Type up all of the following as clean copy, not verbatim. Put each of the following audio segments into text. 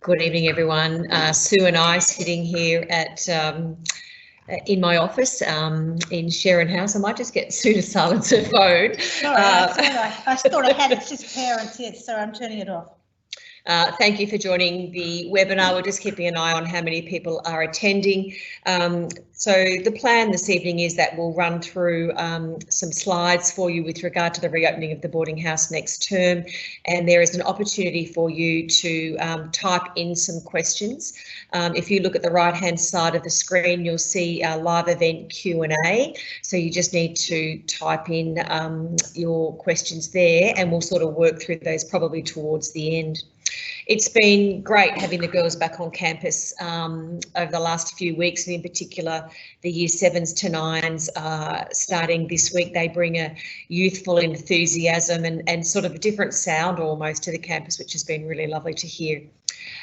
Good evening, everyone. Sue and I sitting here at in my office in Sharon House. I might just get Sue to silence her phone. Sorry, I thought I had Assist Parents. Yes, so I'm turning it off. Thank you for joining the webinar. We're just keeping an eye on how many people are attending. So the plan this evening is that we'll run through some slides for you with regard to the reopening of the boarding house next term, and there is an opportunity for you to type in some questions. If you look at the right-hand side of the screen, you'll see our live event Q&A. So you just need to type in your questions there, and we'll sort of work through those probably towards the end. It's been great having the girls back on campus over the last few weeks, and in particular the Year 7s to 9s starting this week. They bring a youthful enthusiasm and sort of a different sound almost to the campus, which has been really lovely to hear.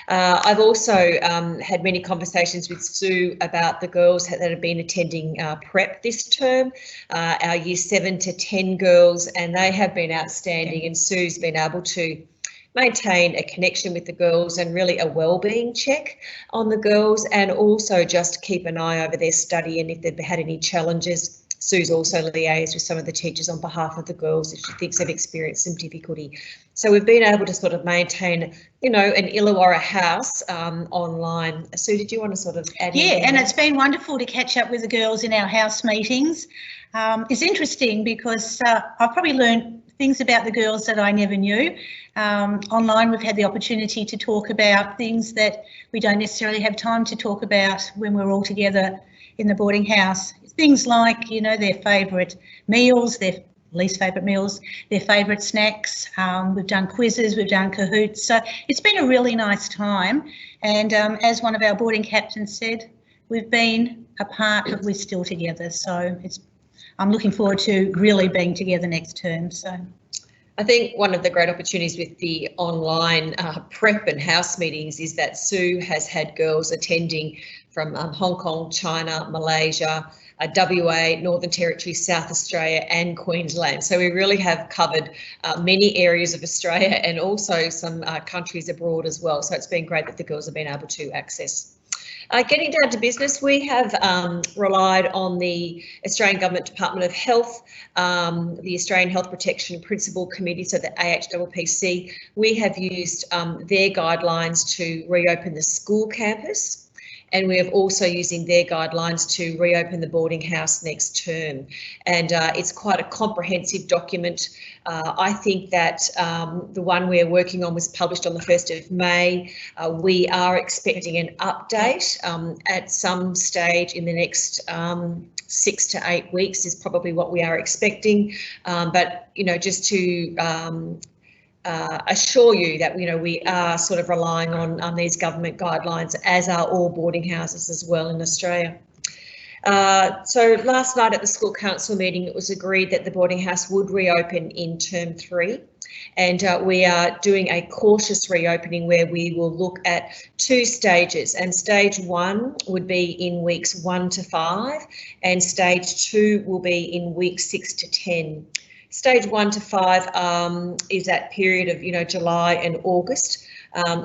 I've also had many conversations with Sue about the girls that have been attending prep this term, our Year 7 to 10 girls, and they have been outstanding, and Sue's been able to maintain a connection with the girls and really a wellbeing check on the girls, and also just keep an eye over their study, and if they've had any challenges. Sue's also liaised with some of the teachers on behalf of the girls if she thinks they've experienced some difficulty. So we've been able to sort of maintain, you know, an Illawarra house online. Sue, did you want to sort of add in? Yeah, and it's been wonderful to catch up with the girls in our house meetings. It's interesting because I've probably learned things about the girls that I never knew. Online, we've had the opportunity to talk about things that we don't necessarily have time to talk about when we're all together in the boarding house. Things like, you know, their favourite meals, their least favourite meals, their favourite snacks. We've done quizzes, we've done Kahoots. So it's been a really nice time. And as one of our boarding captains said, we've been apart, but we're still together. So I'm looking forward to really being together next term. So I think one of the great opportunities with the online prep and house meetings is that Sue has had girls attending from Hong Kong, China, Malaysia, WA, Northern Territory, South Australia and Queensland. So we really have covered many areas of Australia and also some countries abroad as well. So it's been great that the girls have been able to access. Getting down to business, we have relied on the Australian Government Department of Health, the Australian Health Protection Principal Committee, so the AHPPC. We have used their guidelines to reopen the school campus, and we have also using their guidelines to reopen the boarding house next term. And it's quite a comprehensive document. I think that the one we're working on was published on the 1st of May. We are expecting an update at some stage in the next 6 to 8 weeks is probably what we are expecting. But, you know, just to assure you that, you know, we are sort of relying on these government guidelines, as are all boarding houses as well in Australia. So last night at the school council meeting, it was agreed that the boarding house would reopen in term 3. And we are doing a cautious reopening where we will look at 2 stages, and stage 1 would be in weeks 1 to 5 and stage 2 will be in weeks 6 to 10. Stage 1 to 5 is that period of, you know, July and August,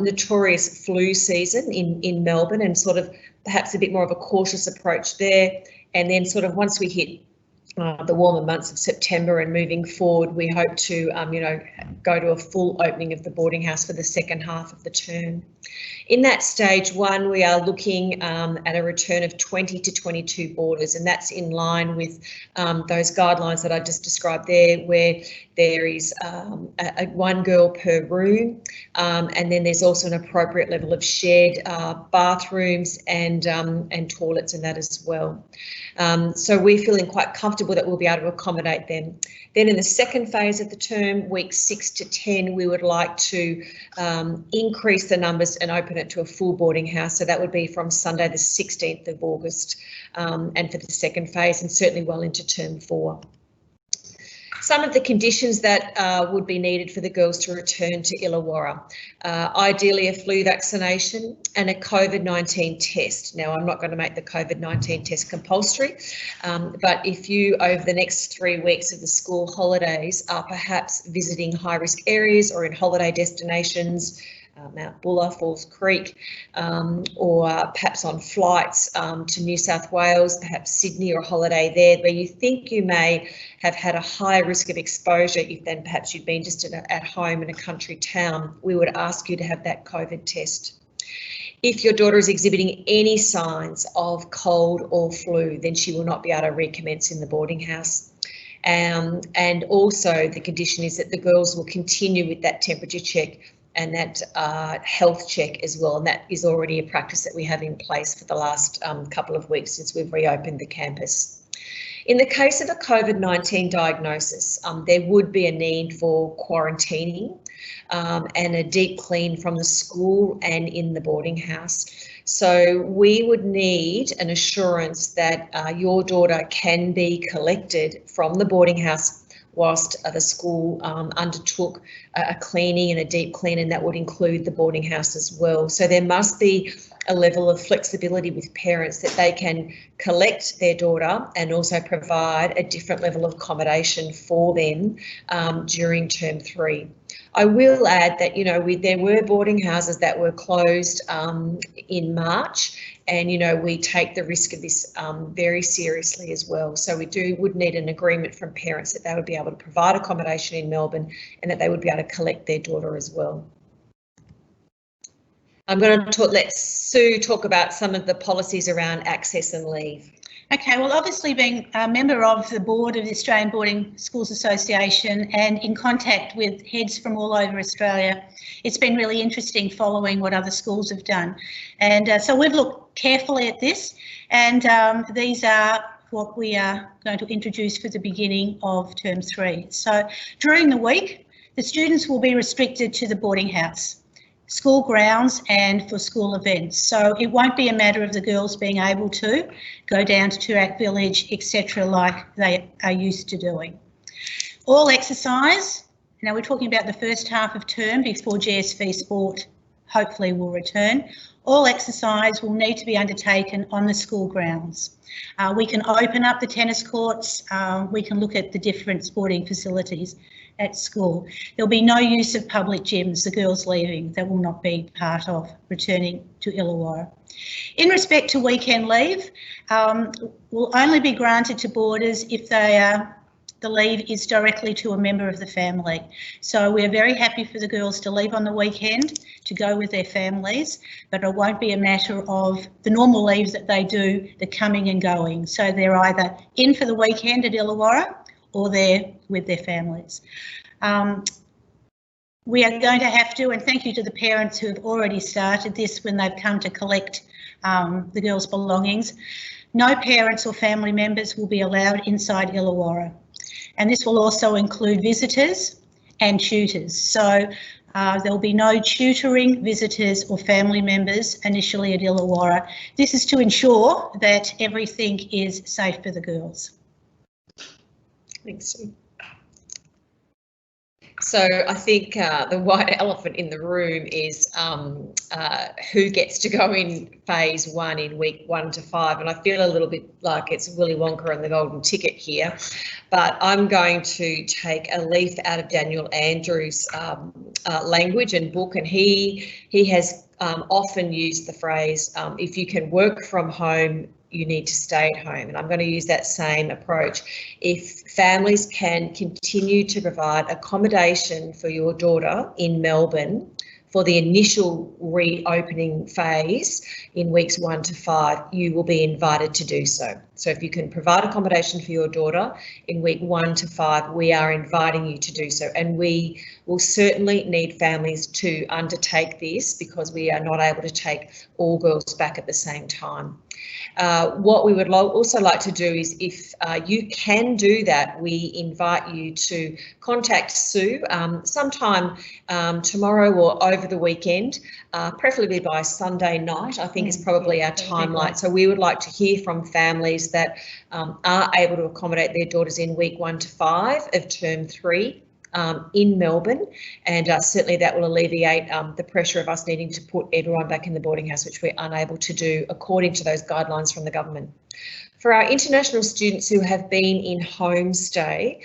notorious flu season in Melbourne, and sort of perhaps a bit more of a cautious approach there. And then sort of once we hit the warmer months of September and moving forward, we hope to, you know, go to a full opening of the boarding house for the second half of the term. In that stage 1, we are looking at a return of 20 to 22 boarders, and that's in line with those guidelines that I just described there, where there is 1 girl per room, and then there's also an appropriate level of shared bathrooms and toilets and that as well. So we're feeling quite comfortable that we'll be able to accommodate them. Then in the second phase of the term, weeks 6 to 10, we would like to increase the numbers and open it to a full boarding house. So that would be from Sunday the 16th of August and for the second phase, and certainly well into term 4. Some of the conditions that would be needed for the girls to return to Illawarra, ideally a flu vaccination and a COVID-19 test. Now, I'm not going to make the COVID-19 test compulsory, but if you over the next 3 weeks of the school holidays are perhaps visiting high risk areas or in holiday destinations, Mount Buller, Falls Creek, or perhaps on flights to New South Wales, perhaps Sydney, or a holiday there, where you think you may have had a higher risk of exposure if then perhaps you'd been just at home in a country town, we would ask you to have that COVID test. If your daughter is exhibiting any signs of cold or flu, then she will not be able to recommence in the boarding house. And also the condition is that the girls will continue with that temperature check and that health check as well. And that is already a practice that we have in place for the last couple of weeks since we've reopened the campus. In the case of a COVID-19 diagnosis, there would be a need for quarantining and a deep clean from the school and in the boarding house. So we would need an assurance that your daughter can be collected from the boarding house whilst the school undertook a cleaning and a deep clean, and that would include the boarding house as well. So there must be a level of flexibility with parents that they can collect their daughter and also provide a different level of accommodation for them during term 3. I will add that, you know, there were boarding houses that were closed in March, and, you know, we take the risk of this very seriously as well. So we would need an agreement from parents that they would be able to provide accommodation in Melbourne and that they would be able to collect their daughter as well. I'm going to let Sue talk about some of the policies around access and leave. Okay, well, obviously being a member of the board of the Australian Boarding Schools Association and in contact with heads from all over Australia, it's been really interesting following what other schools have done. And so we've looked carefully at this, and these are what we are going to introduce for the beginning of term 3. So during the week, the students will be restricted to the boarding house, school grounds and for school events. So it won't be a matter of the girls being able to go down to Toorak Village, etc., like they are used to doing. All exercise, now we're talking about the first half of term before GSV Sport hopefully will return. All exercise will need to be undertaken on the school grounds. We can open up the tennis courts, we can look at the different sporting facilities at school. There'll be no use of public gyms, the girls leaving, that will not be part of returning to Illawarra. In respect to weekend leave, will only be granted to boarders if the leave is directly to a member of the family. So we're very happy for the girls to leave on the weekend to go with their families, but it won't be a matter of the normal leave that they do, the coming and going. So they're either in for the weekend at Illawarra or they're with their families. We are going to have to, and thank you to the parents who have already started this when they've come to collect the girls' belongings, no parents or family members will be allowed inside Illawarra. And this will also include visitors and tutors. So there'll be no tutoring, visitors or family members initially at Illawarra. This is to ensure that everything is safe for the girls. Thanks, Sue. So I think the white elephant in the room is who gets to go in phase 1 in week 1 to 5, and I feel a little bit like it's Willy Wonka and the golden ticket here, but I'm going to take a leaf out of Daniel Andrews' language and book, and he has often used the phrase, if you can work from home, you need to stay at home. And I'm going to use that same approach. If families can continue to provide accommodation for your daughter in Melbourne for the initial reopening phase in weeks 1 to 5, you will be invited to do so. So if you can provide accommodation for your daughter in week 1 to 5, we are inviting you to do so. And we will certainly need families to undertake this because we are not able to take all girls back at the same time. What we would also like to do is, if you can do that, we invite you to contact Sue sometime tomorrow or over the weekend, preferably by Sunday night, I think is probably our timeline. So we would like to hear from families that are able to accommodate their daughters in week 1 to 5 of term 3. In Melbourne, and certainly that will alleviate the pressure of us needing to put everyone back in the boarding house, which we're unable to do according to those guidelines from the government. For our international students who have been in homestay,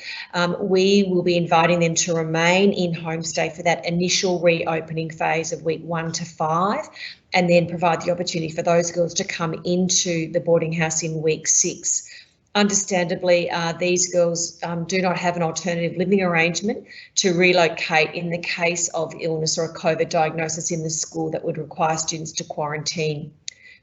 we will be inviting them to remain in homestay for that initial reopening phase of week 1 to 5, and then provide the opportunity for those girls to come into the boarding house in week 6. Understandably, these girls do not have an alternative living arrangement to relocate in the case of illness or a COVID diagnosis in the school that would require students to quarantine.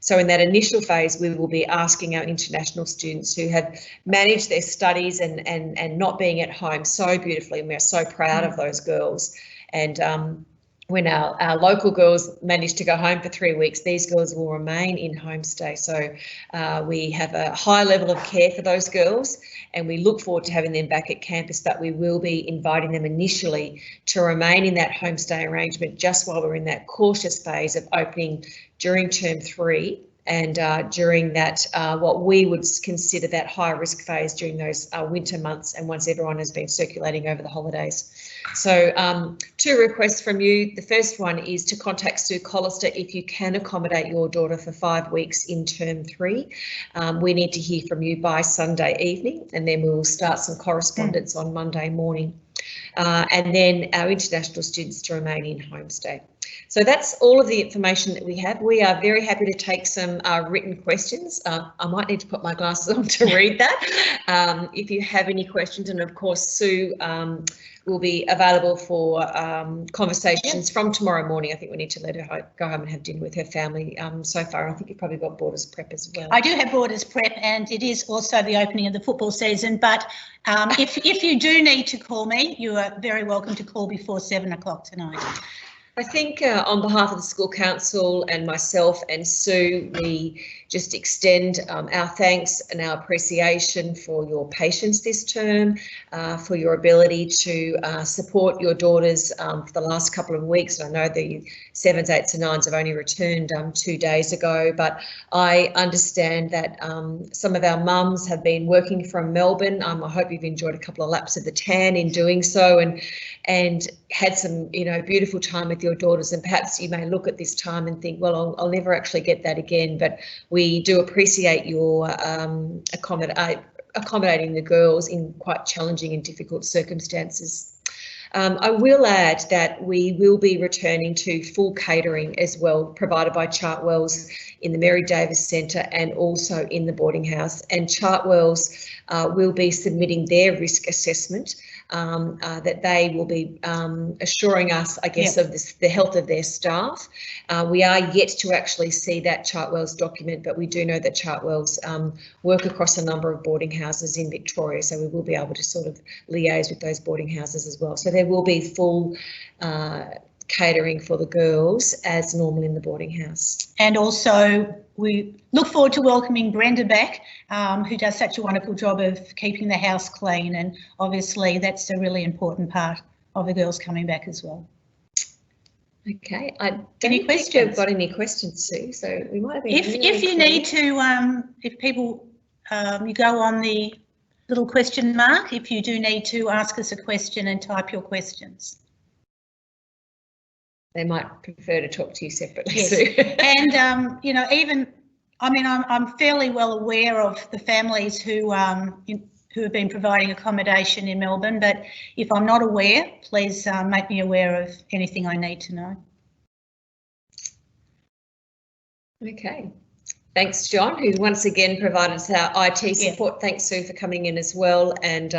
So in that initial phase, we will be asking our international students who have managed their studies and not being at home so beautifully, and we're so proud of those girls. And when our local girls manage to go home for 3 weeks, these girls will remain in homestay. So we have a high level of care for those girls, and we look forward to having them back at campus, but we will be inviting them initially to remain in that homestay arrangement just while we're in that cautious phase of opening during term 3 and during that what we would consider that high risk phase during those winter months, and once everyone has been circulating over the holidays. So 2 requests from you. The first one is to contact Sue Collister if you can accommodate your daughter for 5 weeks in term 3. We need to hear from you by Sunday evening, and then we will start some correspondence on Monday morning. And then our international students to remain in homestay. So that's all of the information that we have. We are very happy to take some written questions. I might need to put my glasses on to read that. If you have any questions, and of course Sue will be available for conversations from tomorrow morning. I think we need to let her go home and have dinner with her family so far. I think you've probably got Borders Prep as well. I do have Borders Prep, and it is also the opening of the football season, but if you do need to call me, you are very welcome to call before 7 o'clock tonight. I think on behalf of the School Council and myself and Sue, we just extend our thanks and our appreciation for your patience this term, for your ability to support your daughters for the last couple of weeks. I know the 7s, 8s and 9s have only returned 2 days ago, but I understand that some of our mums have been working from Melbourne. I hope you've enjoyed a couple of laps of the tan in doing so, and had some, beautiful time with your daughters. And perhaps you may look at this time and think, well, I'll never actually get that again. But we do appreciate your accommodating the girls in quite challenging and difficult circumstances. I will add that we will be returning to full catering as well, provided by Chartwells in the Mary Davis Centre and also in the boarding house. And Chartwells will be submitting their risk assessment that they will be assuring us, I guess, of the health of their staff. We are yet to actually see that Chartwells document, but we do know that Chartwells work across a number of boarding houses in Victoria, so we will be able to sort of liaise with those boarding houses as well. So there will be full catering for the girls as normal in the boarding house. And also we look forward to welcoming Brenda back, who does such a wonderful job of keeping the house clean, and obviously that's a really important part of the girls coming back as well. Okay, I don't think we've got any questions, Sue, so we might have been if you need to, if people, you go on the little question mark if you do need to ask us a question and type your questions. They might prefer to talk to you separately. Yes. Sue. And I'm fairly well aware of the families who have been providing accommodation in Melbourne, but if I'm not aware, please make me aware of anything I need to know. Okay. Thanks, John, who once again provided us our IT support. Yeah. Thanks, Sue, for coming in as well. And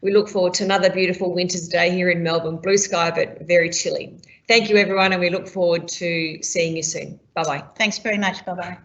we look forward to another beautiful winter's day here in Melbourne. Blue sky, but very chilly. Thank you, everyone, and we look forward to seeing you soon. Bye-bye. Thanks very much. Bye-bye.